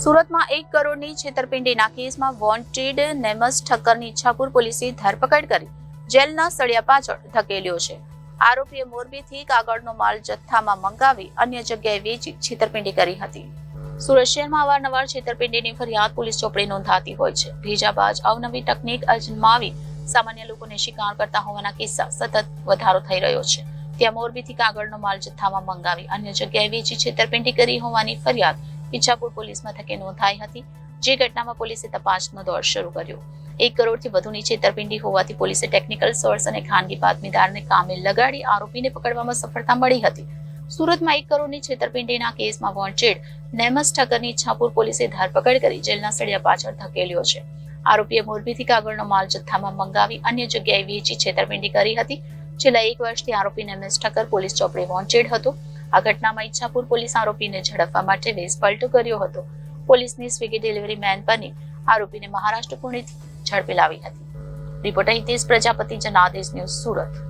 સુરતમાં 1 કરોડની છેતરપિંડીના કેસમાં વોન્ટેડ નેમસ ઠક્કરની ઈચ્છાપુર પોલીસે ધરપકડ કરી જેલના સળિયા પાછળ ધકેલ્યો છે. આરોપીએ મોરબીથી કાગળનો માલ જથ્થામાં મંગાવી અન્ય જગ્યાએ વેચી છેતરપિંડી કરી હતી. સુરત શહેરમાં અવારનવાર છેતરપિંડીની ફરિયાદ પોલીસ ચોપડે નોંધાતી હોય છે. ભેજાબાજ અવનવી તકનીક અજમાવી સામાન્ય લોકોને શિકાર કરતા હોવાના કિસ્સા સતત વધારો થઈ રહ્યો છે. ત્યાં મોરબીથી કાગળનો માલ જથ્થામાં મંગાવી અન્ય જગ્યાએ વેચી છેતરપિંડી કરી હોવાની ફરિયાદ ઈચ્છાપુર પોલીસ મથકે નોંધાઈ હતી. જે ઘટનામાં પોલીસે તપાસનો દોર શરૂ કર્યો. 1 કરોડથી વધુની છેતરપિંડી હોવાથી પોલીસે ટેકનિકલ સોર્સ અને ખાનગી બાતમીદારને કામે લગાડી આરોપીને પકડવામાં સફળતા મળી હતી. સુરતમાં 1 કરોડની છેતરપિંડીના કેસમાં વોન્ટેડ નેમસ ઠક્કરની ઈચ્છાપુર પોલીસે ધરપકડ કરી જેલના સળિયા પાછળ ધકેલ્યો છે. આરોપીએ મોરબીથી કાગળનો માલ જથ્થામાં મંગાવી અન્ય જગ્યાએ વેચી છેતરપિંડી કરી હતી. છેલ્લા 1 વર્ષથી આરોપી નેમસ ઠક્કર પોલીસ ચોપડે વોન્ટેડ હતો. આ ઘટનામાં ઈચ્છાપુર પોલીસ આરોપીને ઝડપવા માટે વેશ પલટો કર્યો હતો. પોલીસની સ્વિગી ડિલિવરી મેન બની આરોપીને મહારાષ્ટ્ર પુણેથી ઝડપી લાવી હતી. Reporter Hitesh Prajapati, Janadesh news, Surat.